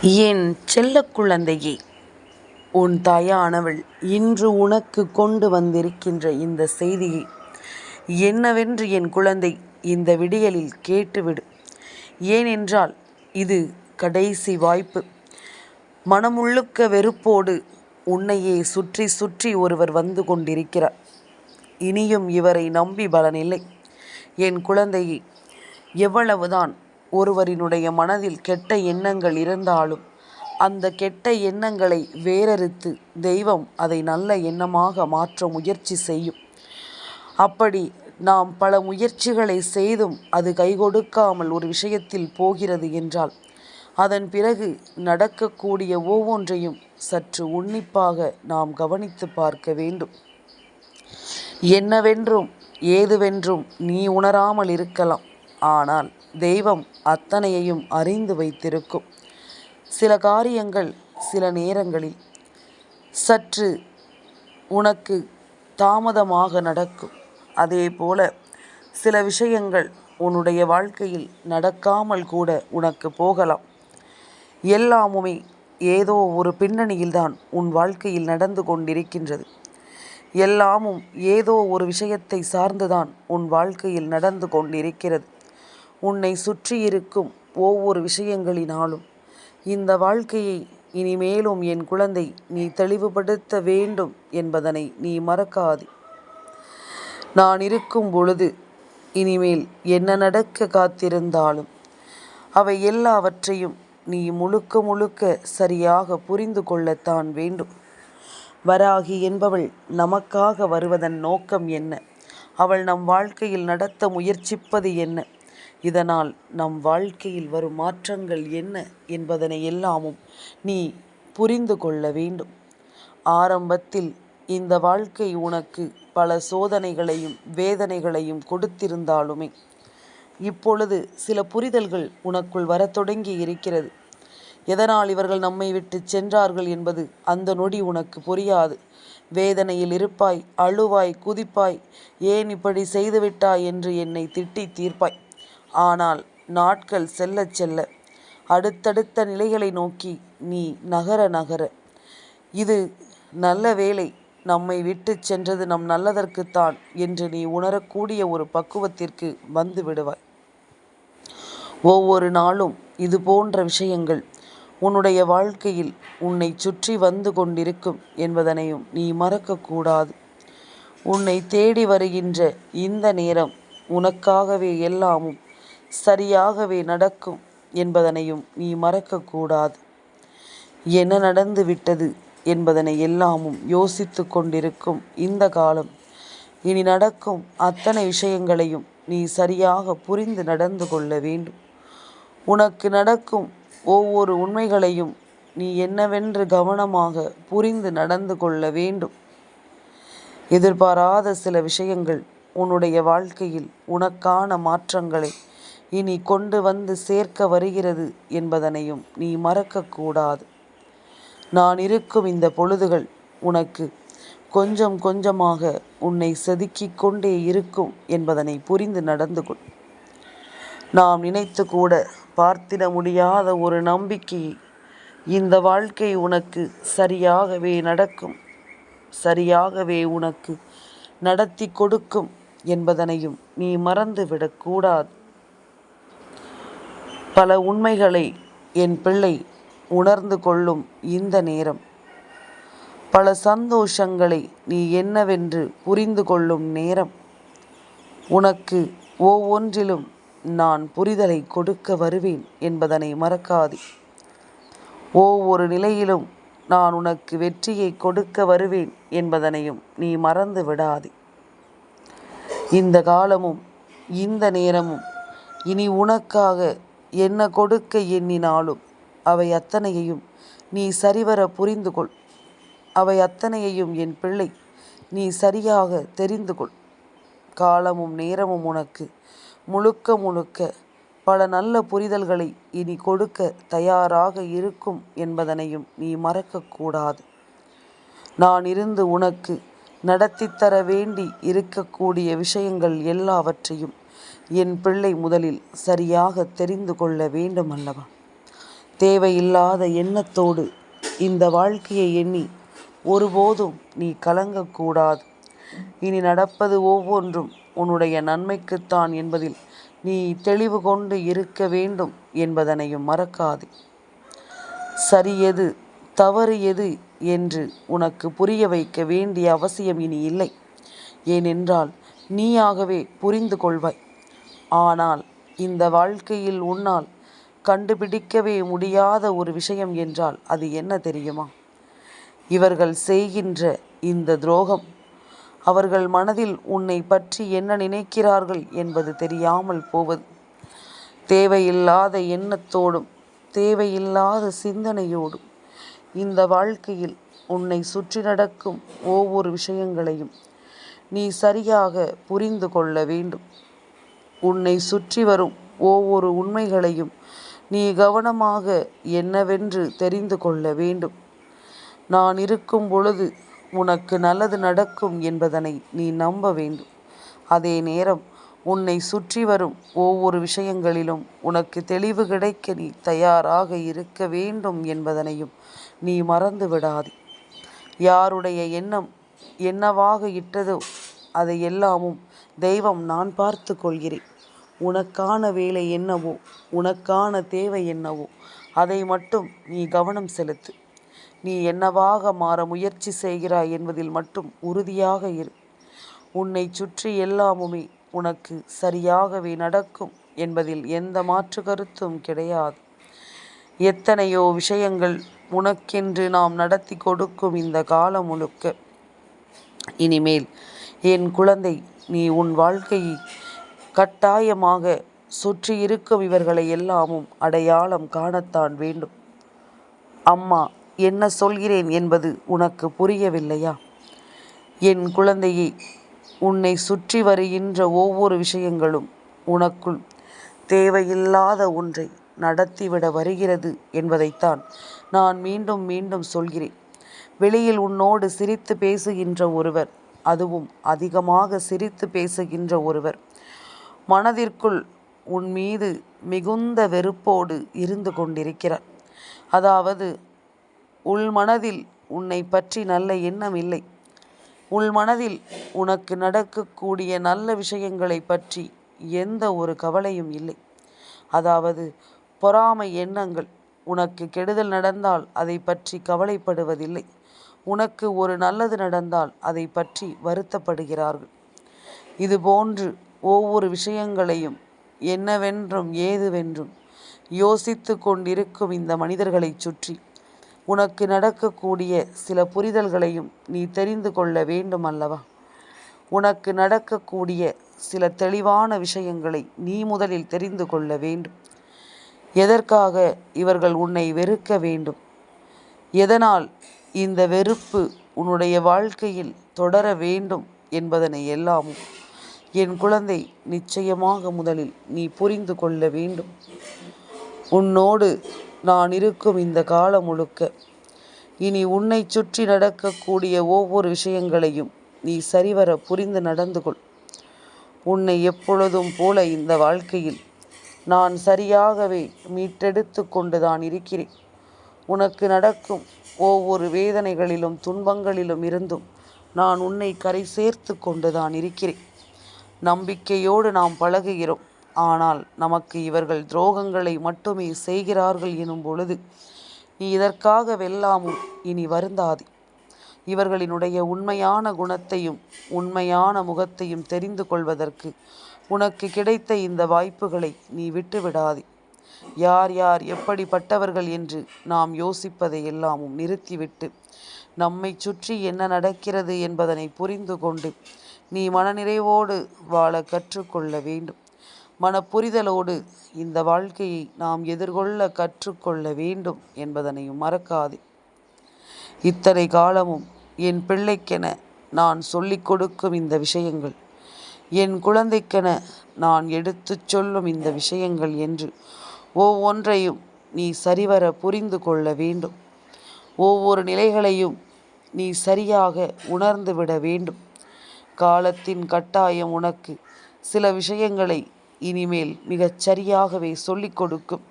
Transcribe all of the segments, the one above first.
என் செல்லக் குழந்தையே, உன் தாயானவள் இன்று உனக்கு கொண்டு வந்திருக்கின்ற இந்த செய்தியை என்னவென்று என் குழந்தை இந்த விடியலில் கேட்டுவிடு. ஏனென்றால் இது கடைசி வாய்ப்பு. மனமுள்ளுக்க வெறுப்போடு உன்னையே சுற்றி சுற்றி ஒருவர் வந்து கொண்டிருக்கிறார். இனியும் இவரை நம்பி பலனில்லை. என் குழந்தையே, எவ்வளவுதான் ஒருவரினுடைய மனதில் கெட்ட எண்ணங்கள் இருந்தாலும் அந்த கெட்ட எண்ணங்களை வேறறுத்து தெய்வம் அதை நல்ல எண்ணமாக மாற்ற முயற்சி செய்யும். அப்படி நாம் பல முயற்சிகளை செய்தும் அது கை கொடுக்காமல் ஒரு விஷயத்தில் போகிறது என்றால் அதன் பிறகு நடக்கக்கூடிய ஒவ்வொன்றையும் சற்று உன்னிப்பாக நாம் கவனித்து பார்க்க வேண்டும். என்னவென்றும் ஏதுவென்றும் நீ உணராமல் இருக்கலாம். ஆனால் தெய்வம் அத்தனையையும் அறிந்து வைத்திருக்கும். சில காரியங்கள் சில நேரங்களில் சற்று உனக்கு தாமதமாக நடக்கும். அதே போல சில விஷயங்கள் உன்னுடைய வாழ்க்கையில் நடக்காமல் கூட உனக்கு போகலாம். எல்லாமுமே ஏதோ ஒரு பின்னணியில்தான் உன் வாழ்க்கையில் நடந்து கொண்டிருக்கின்றது. எல்லாமும் ஏதோ ஒரு விஷயத்தை சார்ந்துதான் உன் வாழ்க்கையில் நடந்து கொண்டிருக்கிறது. உன்னை சுற்றியிருக்கும் ஒவ்வொரு விஷயங்களினாலும் இந்த வாழ்க்கையை இனிமேலும் என் குழந்தை நீ தெளிவுபடுத்த வேண்டும் என்பதனை நீ மறக்காதே. நான் இருக்கும் பொழுது இனிமேல் என்ன நடக்க காத்திருந்தாலும் அவை எல்லாவற்றையும் நீ முழுக்க முழுக்க சரியாக புரிந்து கொள்ளத்தான் வேண்டும். வராகி என்பவள் நமக்காக வருவதன் நோக்கம் என்ன? அவள் நம் வாழ்க்கையில் நடத்த முயற்சிப்பது என்ன? இதனால் நம் வாழ்க்கையில் வரும் மாற்றங்கள் என்ன என்பதனை எல்லாமும் நீ புரிந்து கொள்ள வேண்டும். ஆரம்பத்தில் இந்த வாழ்க்கை உனக்கு பல சோதனைகளையும் வேதனைகளையும் கொடுத்திருந்தாலுமே இப்பொழுது சில புரிதல்கள் உனக்குள் வரத் தொடங்கி இருக்கிறது. எதனால் இவர்கள் நம்மை விட்டு சென்றார்கள் என்பது அந்த நொடி உனக்கு புரியாது. வேதனையில் இருப்பாய், அழுவாய், குதிப்பாய், ஏன் இப்படி செய்துவிட்டாய் என்று என்னை திட்டி தீர்ப்பாய். ஆனால் நாட்கள் செல்ல செல்ல அடுத்தடுத்த நிலைகளை நோக்கி நீ நகர நகர இது நல்ல வேளை, நம்மை விட்டு சென்றது நம் நல்லதற்குத்தான் என்று நீ உணரக்கூடிய ஒரு பக்குவத்திற்கு வந்து விடுவாய். ஒவ்வொரு நாளும் இது போன்ற விஷயங்கள் உன்னுடைய வாழ்க்கையில் உன்னை சுற்றி வந்து கொண்டிருக்கும் என்பதனையும் நீ மறக்கக்கூடாது. உன்னை தேடி வருகின்ற இந்த நேரம் உனக்காகவே எல்லாமும் சரியாகவே நடக்கும் என்பதனையும் நீ மறக்கக்கூடாது. என்ன நடந்து விட்டது என்பதனை எல்லாமும் யோசித்து கொண்டிருக்கும் இந்த காலம் இனி நடக்கும் அத்தனை விஷயங்களையும் நீ சரியாக புரிந்து நடந்து கொள்ள வேண்டும். உனக்கு நடக்கும் ஒவ்வொரு உண்மைகளையும் நீ என்னவென்று கவனமாக புரிந்து நடந்து கொள்ள வேண்டும். எதிர்பாராத சில விஷயங்கள் உன்னுடைய வாழ்க்கையில் உனக்கான மாற்றங்களை இனி கொண்டு வந்து சேர்க்க வருகிறது என்பதனையும் நீ மறக்கக்கூடாது. நான் இருக்கும் இந்த பொழுதுகள் உனக்கு கொஞ்சம் கொஞ்சமாக உன்னை செதுக்கிக் கொண்டே இருக்கும் என்பதனை புரிந்து நடந்து கொள். நாம் நினைத்து கூட பார்த்திட முடியாத ஒரு நம்பிக்கையை இந்த வாழ்க்கை உனக்கு சரியாகவே நடக்கும், சரியாகவே உனக்கு நடத்தி கொடுக்கும் என்பதனையும் நீ மறந்துவிடக்கூடாது. பல உண்மைகளை என் பிள்ளை உணர்ந்து கொள்ளும் இந்த நேரம், பல சந்தோஷங்களை நீ என்னவென்று புரிந்து கொள்ளும் நேரம், உனக்கு ஒவ்வொன்றிலும் நான் புரிதலை கொடுக்க வருவேன் என்பதனை மறக்காதே. ஒவ்வொரு நிலையிலும் நான் உனக்கு வெற்றியை கொடுக்க வருவேன் என்பதனையும் நீ மறந்து விடாதே. இந்த காலமும் இந்த நேரமும் இனி உனக்காக என்ன கொடுக்க எண்ணினாலும் அவை அத்தனையையும் நீ சரிவர புரிந்து கொள். அவை அத்தனையையும் என் பிள்ளை நீ சரியாக தெரிந்து கொள். காலமும் நேரமும் உனக்கு முழுக்க முழுக்க பல நல்ல புரிதல்களை இனி கொடுக்க தயாராக இருக்கும் என்பதனையும் நீ மறக்கக்கூடாது. நான் இருந்து உனக்கு நடத்தித்தர வேண்டி இருக்கக்கூடிய விஷயங்கள் எல்லாவற்றையும் என் பிள்ளை முதலில் சரியாக தெரிந்து கொள்ள வேண்டும் அல்லவா? தேவையில்லாத எண்ணத்தோடு இந்த வாழ்க்கையை எண்ணி ஒருபோதும் நீ கலங்கக்கூடாது. இனி நடப்பது ஒவ்வொன்றும் உன்னுடைய நன்மைக்குத்தான் என்பதில் நீ தெளிவு கொண்டு இருக்க வேண்டும் என்பதனையும் மறக்காதே. சரி எது தவறு எது என்று உனக்கு புரிய வைக்க வேண்டிய அவசியம் இனி இல்லை. ஏனென்றால் நீயாகவே புரிந்து கொள்வாய். ஆனால் இந்த வாழ்க்கையில் உன்னால் கண்டுபிடிக்கவே முடியாத ஒரு விஷயம் என்றால் அது என்ன தெரியுமா? இவர்கள் செய்கின்ற இந்த துரோகம், அவர்கள் மனதில் உன்னை பற்றி என்ன நினைக்கிறார்கள் என்பது தெரியாமல் போவது. தேவையில்லாத எண்ணத்தோடும் தேவையில்லாத சிந்தனையோடும் இந்த வாழ்க்கையில் உன்னை சுற்றி நடக்கும் ஒவ்வொரு விஷயங்களையும் நீ சரியாக புரிந்து கொள்ள வேண்டும். உன்னை சுற்றி வரும் ஒவ்வொரு உண்மைகளையும் நீ கவனமாக என்னவென்று தெரிந்து கொள்ள வேண்டும். நான் இருக்கும் பொழுது உனக்கு நல்லது நடக்கும் என்பதனை நீ நம்ப வேண்டும். அதே நேரம் உன்னை சுற்றி வரும் ஒவ்வொரு விஷயங்களிலும் உனக்கு தெளிவு கிடைக்க நீ தயாராக இருக்க வேண்டும் என்பதனையும் நீ மறந்து விடாதே. யாருடைய எண்ணம் என்னவாக இட்டதோ அதை எல்லாமும் தெய்வம் நான் பார்த்து கொள்கிறேன். உனக்கான வேலை என்னவோ, உனக்கான தேவை என்னவோ அதை மட்டும் நீ கவனம் செலுத்து. நீ என்னவாக மாற முயற்சி செய்கிறாய் என்பதில் மட்டும் உறுதியாக இரு. உன்னை சுற்றி எல்லாமுமே உனக்கு சரியாகவே நடக்கும் என்பதில் எந்த மாற்று கருத்தும் கிடையாது. எத்தனையோ விஷயங்கள் உனக்கென்று நாம் நடத்தி கொடுக்கும் இந்த காலம் முழுக்க இனிமேல் என் குழந்தை, நீ உன் வாழ்க்கையை கட்டாயமாக சுற்றி இருக்கும் இவர்களை எல்லாமும் அடையாளம் காணத்தான் வேண்டும். அம்மா என்ன சொல்கிறேன் என்பது உனக்கு புரியவில்லையா? என் குழந்தையே, உன்னை சுற்றி வருகின்ற ஒவ்வொரு விஷயங்களும் உனக்குள் தேவையில்லாத ஒன்றை நடத்திவிட வருகிறது என்பதைத்தான் நான் மீண்டும் மீண்டும் சொல்கிறேன். வெளியில் உன்னோடு சிரித்து பேசுகின்ற ஒருவர், அதுவும் அதிகமாக சிரித்து பேசுகின்ற ஒருவர், மனதிற்குள் உன் மீது மிகுந்த வெறுப்போடு இருந்து கொண்டிருக்கிறார். அதாவது உள்மனதில் உன்னை பற்றி நல்ல எண்ணம் இல்லை. உள்மனதில் உனக்கு நடக்கக்கூடிய நல்ல விஷயங்களை பற்றி எந்த ஒரு கவலையும் இல்லை. அதாவது பொறாமை எண்ணங்கள். உனக்கு கெடுதல் நடந்தால் அதை பற்றி கவலைப்படுவதில்லை. உனக்கு ஒரு நல்லது நடந்தால் அதை பற்றி வருத்தப்படுகிறார்கள். இதுபோன்று ஒவ்வொரு விஷயங்களையும் என்னவென்றும் ஏதுவென்றும் யோசித்து கொண்டிருக்கும் இந்த மனிதர்களை சுற்றி உனக்கு நடக்கக்கூடிய சில புரிதல்களையும் நீ தெரிந்து கொள்ள வேண்டும் அல்லவா? உனக்கு நடக்கக்கூடிய சில தெளிவான விஷயங்களை நீ முதலில் தெரிந்து கொள்ள வேண்டும். எதற்காக இவர்கள் உன்னை வெறுக்க வேண்டும்? எதனால் இந்த வெறுப்பு உன்னுடைய வாழ்க்கையில் தொடர வேண்டும் என்பதனை எல்லாமும் என் குழந்தை நிச்சயமாக முதலில் நீ புரிந்து கொள்ள வேண்டும். உன்னோடு நான் இருக்கும் இந்த காலம் முழுக்க இனி உன்னை சுற்றி நடக்கக்கூடிய ஒவ்வொரு விஷயங்களையும் நீ சரிவர புரிந்து நடந்து கொள். உன்னை எப்பொழுதும் போல இந்த வாழ்க்கையில் நான் சரியாகவே மீட்டெடுத்து கொண்டுதான் இருக்கிறேன். உனக்கு நடக்கும் ஒவ்வொரு வேதனைகளிலும் துன்பங்களிலும் இருந்தும் நான் உன்னை கரை சேர்த்து கொண்டுதான் இருக்கிறேன். நம்பிக்கையோடு நாம் பழகுகிறோம். ஆனால் நமக்கு இவர்கள் துரோகங்களை மட்டுமே செய்கிறார்கள் எனும் பொழுது நீ இதற்காக வெல்லாமும் இனி வருந்தாதே. இவர்களினுடைய உண்மையான குணத்தையும் உண்மையான முகத்தையும் தெரிந்து கொள்வதற்கு உனக்கு கிடைத்த இந்த வாய்ப்புகளை நீ விட்டுவிடாதே. யார் யார் எப்படிப்பட்டவர்கள் என்று நாம் யோசிப்பதை எல்லாமும் நிறுத்திவிட்டு நம்மை சுற்றி என்ன நடக்கிறது என்பதனை புரிந்து கொண்டு நீ மனநிறைவோடு வாழ கற்றுக்கொள்ள வேண்டும். மனப்புரிதலோடு இந்த வாழ்க்கையை நாம் எதிர்கொள்ள கற்றுக்கொள்ள வேண்டும் என்பதனையும் மறக்காதே. இத்தனை காலமும் என் பிள்ளைக்கென நான் சொல்லிக் கொடுக்கும் இந்த விஷயங்கள், என் குழந்தைக்கென நான் எடுத்துச் சொல்லும் இந்த விஷயங்கள் என்று ஒவ்வொன்றையும் நீ சரிவர புரிந்து கொள்ள வேண்டும். ஒவ்வொரு நிலைகளையும் நீ சரியாக உணர்ந்து விட வேண்டும். காலத்தின் கட்டாயம் உனக்கு சில விஷயங்களை இனிமேல் மிகச் சரியாகவே சொல்லிக் கொடுக்கும்.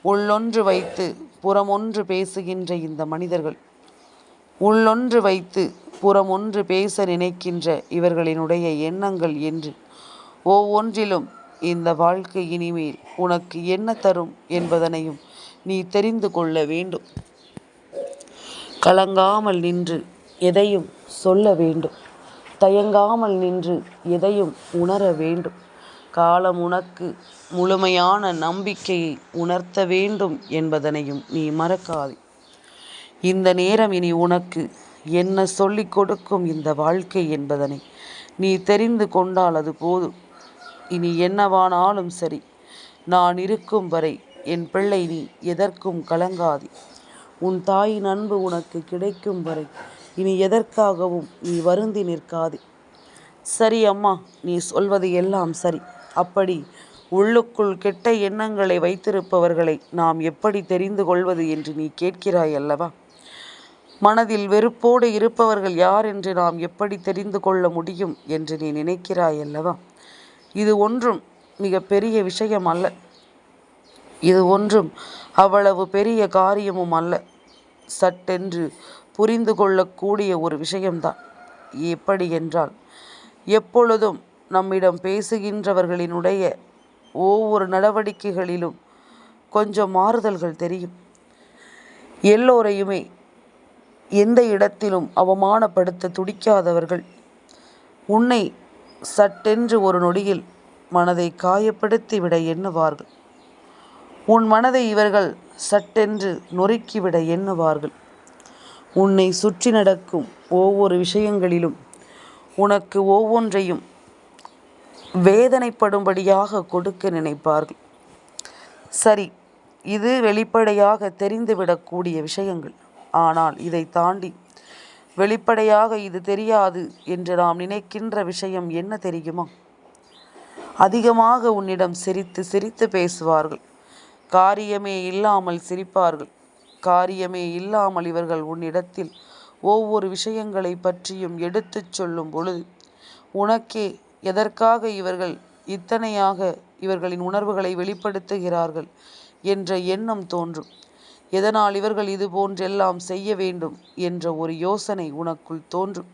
உள்ளொன்று வைத்து புறமொன்று பேசுகின்ற இந்த மனிதர்கள், உள்ளொன்று வைத்து புறமொன்று பேச நினைக்கின்ற இவர்களினுடைய எண்ணங்கள் என்று ஒவ்வொன்றிலும் இந்த வாழ்க்கை இனிமேல் உனக்கு என்ன தரும் என்பதனையும் நீ தெரிந்து கொள்ள வேண்டும். கலங்காமல் நின்று எதையும் சொல்ல வேண்டும். தயங்காமல் நின்று எதையும் உணர வேண்டும். காலம் உனக்கு முழுமையான நம்பிக்கையை உணர்த்த வேண்டும் என்பதனையும் நீ மறக்காதே. இந்த நேரம் இனி உனக்கு என்ன சொல்லிக் கொடுக்கும் இந்த வாழ்க்கை என்பதனை நீ தெரிந்து கொண்டால் அது போதும். இனி என்னவானாலும் சரி, நான் இருக்கும் வரை என் பிள்ளை நீ எதற்கும் கலங்காதே. உன் தாயின் அன்பு உனக்கு கிடைக்கும் வரை இனி எதற்காகவும் நீ வருந்தி நிற்காதே. சரி அம்மா, நீ சொல்வது எல்லாம் சரி. அப்படி உள்ளுக்குள் கெட்ட எண்ணங்களை வைத்திருப்பவர்களை நாம் எப்படி தெரிந்து கொள்வது என்று நீ கேட்கிறாய் அல்லவா? மனதில் வெறுப்போடு இருப்பவர்கள் யார் என்று நாம் எப்படி தெரிந்து கொள்ள முடியும் என்று நீ நினைக்கிறாய் அல்லவா? இது ஒன்றும் மிக பெரிய விஷயம் அல்ல. இது ஒன்றும் அவ்வளவு பெரிய காரியமும் அல்ல. சட்டென்று புரிந்து கொள்ளக்கூடிய ஒரு விஷயம்தான். எப்படி என்றால், எப்பொழுதும் நம்மிடம் பேசுகின்றவர்களினுடைய ஒவ்வொரு நடவடிக்கைகளிலும் கொஞ்சம் மாறுதல்கள் தெரியும். எல்லோரையுமே எந்த இடத்திலும் அவமானப்படுத்த துடிக்காதவர்கள் உன்னை சட்டென்று ஒரு நொடியில் மனதை காயப்படுத்திவிட எண்ணுவார்கள். உன் மனதை இவர்கள் சட்டென்று நொறுக்கிவிட எண்ணுவார்கள். உன்னை சுற்றி நடக்கும் ஒவ்வொரு விஷயங்களிலும் உனக்கு ஒவ்வொன்றையும் வேதனைப்படும்படியாக கொடுக்க நினைப்பார்கள். சரி, இது வெளிப்படையாக தெரிந்துவிடக்கூடிய விஷயங்கள். ஆனால் இதை தாண்டி வெளிப்படையாக இது தெரியாது என்று நாம் நினைக்கின்ற விஷயம் என்ன தெரியுமா? அதிகமாக உன்னிடம் சிரித்து சிரித்து பேசுவார்கள். காரியமே இல்லாமல் சிரிப்பார்கள். காரியமே இல்லாமல் இவர்கள் உன்னிடத்தில் ஒவ்வொரு விஷயங்களை பற்றியும் எடுத்துச் சொல்லும் பொழுது உனக்கே எதற்காக இவர்கள் இத்தனையாக இவர்களின் உணர்வுகளை வெளிப்படுத்துகிறார்கள் என்ற எண்ணம் தோன்றும். எதனால் இவர்கள் இது போன்றெல்லாம் செய்ய வேண்டும் என்ற ஒரு யோசனை உனக்குள் தோன்றும்.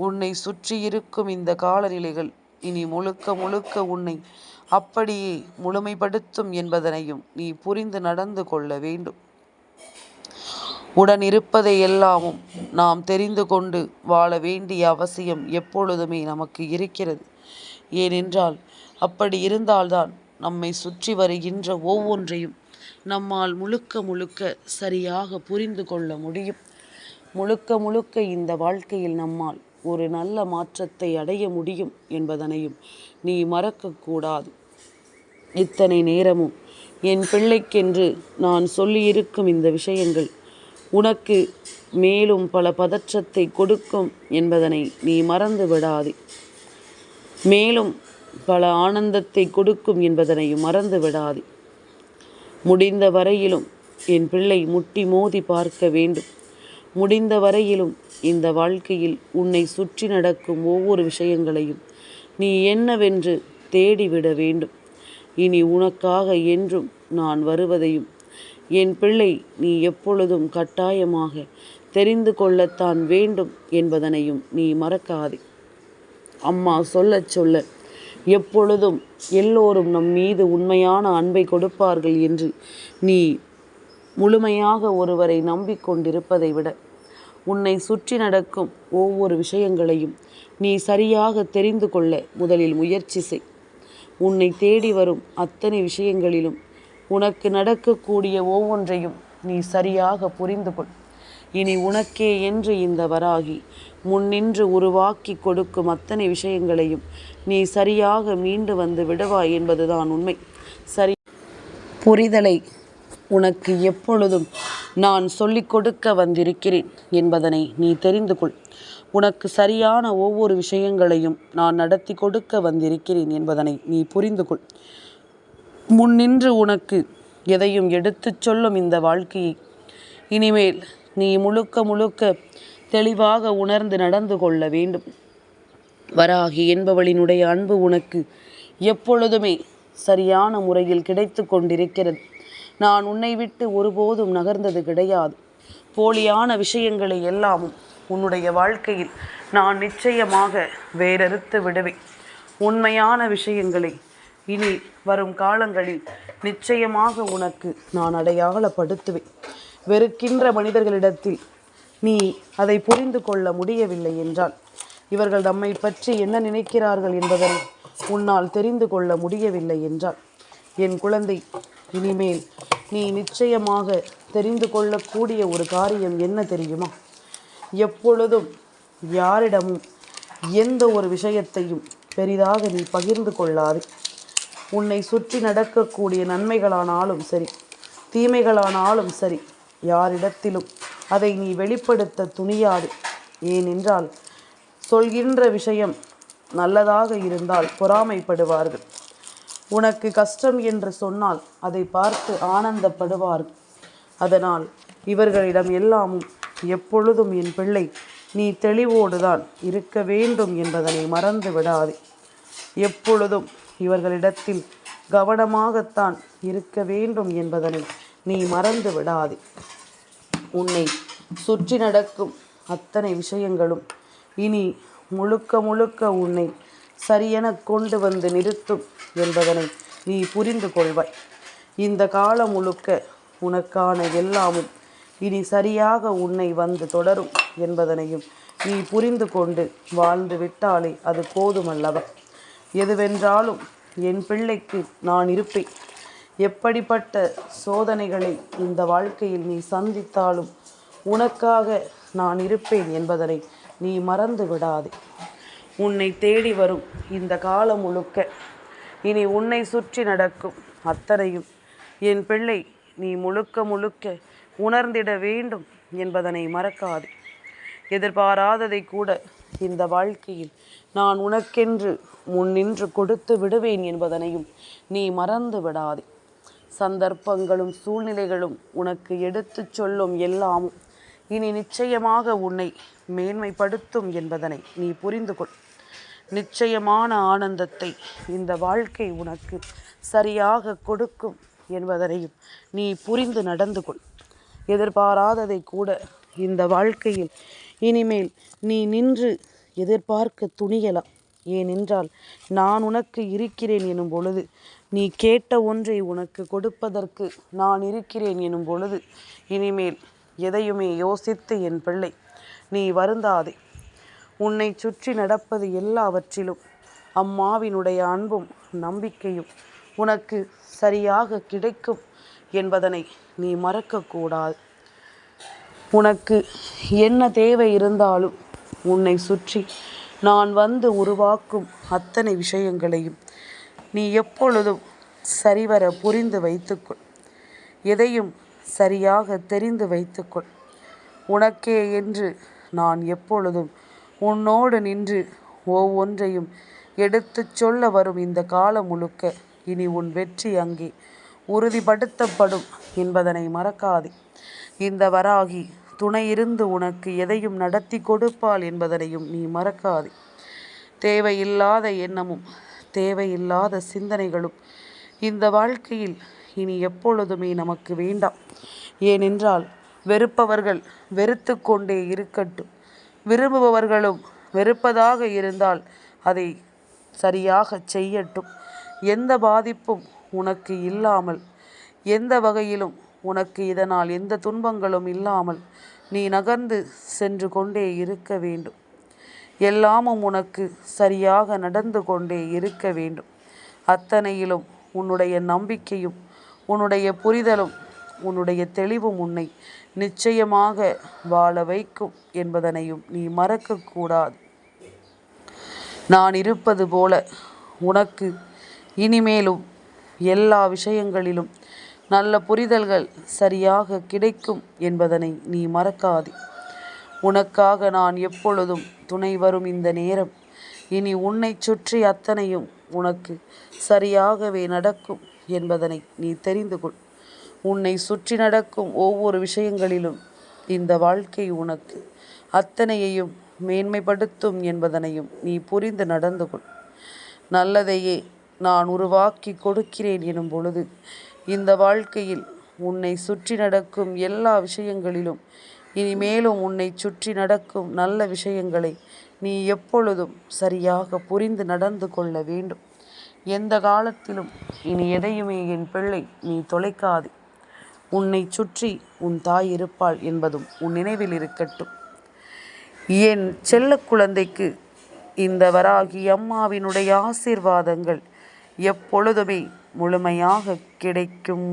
உன்னை சுற்றி இருக்கும் இந்த காலநிலைகள் இனி முழுக்க முழுக்க உன்னை அப்படியே முழுமைப்படுத்தும் என்பதனையும் நீ புரிந்து நடந்து கொள்ள வேண்டும். உடன் இருப்பதை எல்லாமும் நாம் தெரிந்து கொண்டு வாழ வேண்டிய அவசியம் எப்பொழுதுமே நமக்கு இருக்கிறது. ஏனென்றால் அப்படி இருந்தால்தான் நம்மை சுற்றி வருகின்ற ஒவ்வொன்றையும் நம்மால் முழுக்க முழுக்க சரியாக புரிந்து கொள்ள முடியும். முழுக்க முழுக்க இந்த வாழ்க்கையில் நம்மால் ஒரு நல்ல மாற்றத்தை அடைய முடியும் என்பதனையும் நீ மறக்கக்கூடாது. இத்தனை நேரமும் என் பிள்ளைக்கென்று நான் சொல்லியிருக்கும் இந்த விஷயங்கள் உனக்கு மேலும் பல பதற்றத்தை கொடுக்கும் என்பதனை நீ மறந்து விடாதே. மேலும் பல ஆனந்தத்தை கொடுக்கும் என்பதனையும் மறந்து விடாதே. முடிந்த வரையிலும் என் பிள்ளை முட்டி மோதி பார்க்க வேண்டும். முடிந்த வரையிலும் இந்த வாழ்க்கையில் உன்னை சுற்றி நடக்கும் ஒவ்வொரு விஷயங்களையும் நீ என்னவென்று தேடிவிட வேண்டும். இனி உனக்காக என்றும் நான் வருவதையும் என் பிள்ளை நீ எப்பொழுதும் கட்டாயமாக தெரிந்து கொள்ளத்தான் வேண்டும் என்பதனையும் நீ மறக்காதே. அம்மா சொல்ல சொல்ல எப்பொழுதும் எல்லோரும் நம் மீது உண்மையான அன்பை கொடுப்பார்கள் என்று நீ முழுமையாக ஒருவரை நம்பிக்கொண்டிருப்பதை விட உன்னை சுற்றி நடக்கும் ஒவ்வொரு விஷயங்களையும் நீ சரியாக தெரிந்து கொள்ள முதலில் முயற்சி செய். உன்னை தேடி வரும் அத்தனை விஷயங்களிலும் உனக்கு நடக்கக்கூடிய ஒவ்வொன்றையும் நீ சரியாக புரிந்து கொள். இனி உனக்கே என்று இந்த வராகி முன்னின்று உருவாக்கி கொடுக்கும் அத்தனை விஷயங்களையும் நீ சரியாக மீண்டு வந்து விடுவாய் என்பதுதான் உண்மை. சரி, புரிதலை உனக்கு எப்பொழுதும் நான் சொல்லிக் கொடுக்க வந்திருக்கிறேன் என்பதனை நீ தெரிந்து கொள். உனக்கு சரியான ஒவ்வொரு விஷயங்களையும் நான் நடத்தி கொடுக்க வந்திருக்கிறேன் என்பதனை நீ புரிந்து கொள். முன்னின்று உனக்கு எதையும் எடுத்துச் சொல்லும் இந்த வாழ்க்கையை இனிமேல் நீ முழுக்க முழுக்க தெளிவாக உணர்ந்து நடந்து கொள்ள வேண்டும். வராகி என்பவளினுடைய அன்பு உனக்கு எப்பொழுதுமே சரியான முறையில் கிடைத்து கொண்டிருக்கிறது. நான் உன்னை விட்டு ஒருபோதும் நகர்ந்தது கிடையாது. போலியான விஷயங்களை எல்லாமும் உன்னுடைய வாழ்க்கையில் நான் நிச்சயமாக வேறறுத்து விடுவேன். உண்மையான விஷயங்களை இனி வரும் காலங்களில் நிச்சயமாக உனக்கு நான் அடையாளப்படுத்துவேன். வெறுக்கின்ற மனிதர்களிடத்தில் நீ அதை புரிந்து கொள்ள முடியவில்லை என்றால், இவர்கள் நம்மை பற்றி என்ன நினைக்கிறார்கள் என்பதை உன்னால் தெரிந்து கொள்ள முடியவில்லை என்றால், என் குழந்தை, இனிமேல் நீ நிச்சயமாக தெரிந்து கொள்ளக்கூடிய ஒரு காரியம் என்ன தெரியுமா? எப்பொழுதும் யாரிடமும் எந்த ஒரு விஷயத்தையும் பெரிதாக நீ பகிர்ந்து கொள்ளாது. உன்னை சுற்றி நடக்கக்கூடிய நன்மைகளானாலும் சரி, தீமைகளானாலும் சரி, யாரிடத்திலும் அதை நீ வெளிப்படுத்த துணியாது. ஏனென்றால், சொல்கின்ற விஷயம் நல்லதாக இருந்தால் பொறாமைப்படுவார்கள். உனக்கு கஷ்டம் என்று சொன்னால் அதை பார்த்து ஆனந்தப்படுவார்கள். அதனால் இவர்களிடம் எல்லாமும் எப்பொழுதும் என் பிள்ளை, நீ தெளிவோடுதான் இருக்க வேண்டும் என்பதனை மறந்து விடாதே. எப்பொழுதும் இவர்களிடத்தில் கவனமாகத்தான் இருக்க வேண்டும் என்பதனை நீ மறந்து விடாதே. உன்னை சுற்றி நடக்கும் அத்தனை விஷயங்களும் இனி முழுக்க முழுக்க உன்னை சரியென கொண்டு வந்து நிறுத்தும் என்பதனை நீ புரிந்து கொள்வாய். இந்த காலம் முழுக்க உனக்கான எல்லாமும் இனி சரியாக உன்னை வந்து தொடரும் என்பதனையும் நீ புரிந்து கொண்டு வாழ்ந்து விட்டாலே அது போதுமல்லவா? எதுவென்றாலும் என் பிள்ளைக்கு நான் இருப்பேன். எப்படிப்பட்ட சோதனைகளை இந்த வாழ்க்கையில் நீ சந்தித்தாலும் உனக்காக நான் இருப்பேன் என்பதனை நீ மறந்து விடாதே. உன்னை தேடி வரும் இந்த காலம் முழுக்க இனி உன்னை சுற்றி நடக்கும் அத்தனையும் என் பிள்ளை நீ முழுக்க முழுக்க உணர்ந்திட வேண்டும் என்பதனை மறக்காதே. எதிர்பாராததை கூட இந்த வாழ்க்கையில் நான் உனக்கென்று முன்னின்று கொடுத்து விடுவேன் என்பதனையும் நீ மறந்து விடாதே. சந்தர்ப்பங்களும் சூழ்நிலைகளும் உனக்கு எடுத்து சொல்லும் எல்லாமும் இனி நிச்சயமாக உன்னை மேன்மைப்படுத்தும் என்பதனை நீ புரிந்து கொள். நிச்சயமான ஆனந்தத்தை இந்த வாழ்க்கை உனக்கு சரியாக கொடுக்கும் என்பதனையும் நீ புரிந்து நடந்து கொள். எதிர்பாராததை கூட இந்த வாழ்க்கையில் இனிமேல் நீ நின்று எதிர்பார்க்க துணியலாம். ஏனென்றால் நான் உனக்கு இருக்கிறேன் எனும் பொழுது, நீ கேட்ட ஒன்றை உனக்கு கொடுப்பதற்கு நான் இருக்கிறேன் எனும் பொழுது, இனிமேல் எதையுமே யோசித்து என் பிள்ளை நீ வருந்தாதே. உன்னை சுற்றி நடப்பது எல்லாவற்றிலும் அம்மாவினுடைய அன்பும் நம்பிக்கையும் உனக்கு சரியாக கிடைக்கும் என்பதனை நீ மறக்கக்கூடாது. உனக்கு என்ன தேவை இருந்தாலும் உன்னை சுற்றி நான் வந்து உருவாக்கும் அத்தனை விஷயங்களையும் நீ எப்பொழுதும் சரிவர புரிந்து வைத்துக்கொள். எதையும் சரியாக தெரிந்து வைத்துக்கொள். உனக்கே என்று நான் எப்பொழுதும் உன்னோடு நின்று ஒவ்வொன்றையும் எடுத்துச் சொல்ல வரும் இந்த காலம் முழுக்க இனி உன் வெற்றி அங்கே உறுதிப்படுத்தப்படும் என்பதனை மறக்காதே. இந்த வராகி துணையிருந்து உனக்கு எதையும் நடத்தி கொடுப்பாள் என்பதனையும் நீ மறக்காதே. தேவையில்லாத எண்ணமும் தேவையில்லாத சிந்தனைகளும் இந்த வாழ்க்கையில் இனி எப்பொழுதுமே நமக்கு வேண்டாம். ஏனென்றால் வெறுப்பவர்கள் வெறுத்து கொண்டே இருக்கட்டும். விரும்புபவர்களும் வெறுப்பதாக இருந்தால் அதை சரியாக செய்யட்டும். எந்த பாதிப்பும் உனக்கு இல்லாமல், எந்த வகையிலும் உனக்கு இதனால் எந்த துன்பங்களும் இல்லாமல் நீ நகர்ந்து சென்று கொண்டே இருக்க வேண்டும். எல்லாமும் உனக்கு சரியாக நடந்து கொண்டே இருக்க வேண்டும். அத்தனையிலும் உன்னுடைய நம்பிக்கையும் உன்னுடைய புரிதலும் உன்னுடைய தெளிவும் உன்னை நிச்சயமாக வாழ வைக்கும் என்பதனையும் நீ மறக்கக்கூடாது. நான் இருப்பது போல உனக்கு இனிமேலும் எல்லா விஷயங்களிலும் நல்ல புரிதல்கள் சரியாக கிடைக்கும் என்பதனை நீ மறக்காதே. உனக்காக நான் எப்பொழுதும் துணை வரும் இந்த நேரம் இனி உன்னை சுற்றி அத்தனையும் உனக்கு சரியாகவே நடக்கும் என்பதனை நீ தெரிந்து கொள். உன்னை சுற்றி நடக்கும் ஒவ்வொரு விஷயங்களிலும் இந்த வாழ்க்கை உனக்கு அத்தனையையும் மேன்மைப்படுத்தும் என்பதனையும் நீ புரிந்து நடந்து கொள். நல்லதையே நான் உருவாக்கி கொடுக்கிறேன் எனும் பொழுது இந்த வாழ்க்கையில் உன்னை சுற்றி நடக்கும் எல்லா விஷயங்களிலும் இனிமேலும் உன்னை சுற்றி நடக்கும் நல்ல விஷயங்களை நீ எப்பொழுதும் சரியாக புரிந்து நடந்து கொள்ள வேண்டும். எந்த காலத்திலும் இனி எதையுமே என் பிள்ளை நீ தொலைக்காதே. உன்னை சுற்றி உன் தாய் இருப்பாள் என்பதும் உன் நினைவில் இருக்கட்டும். என் செல்ல குழந்தைக்கு இந்த வராகி அம்மாவினுடைய ஆசீர்வாதங்கள் எப்பொழுதுமே முழுமையாக கிடைக்கும்.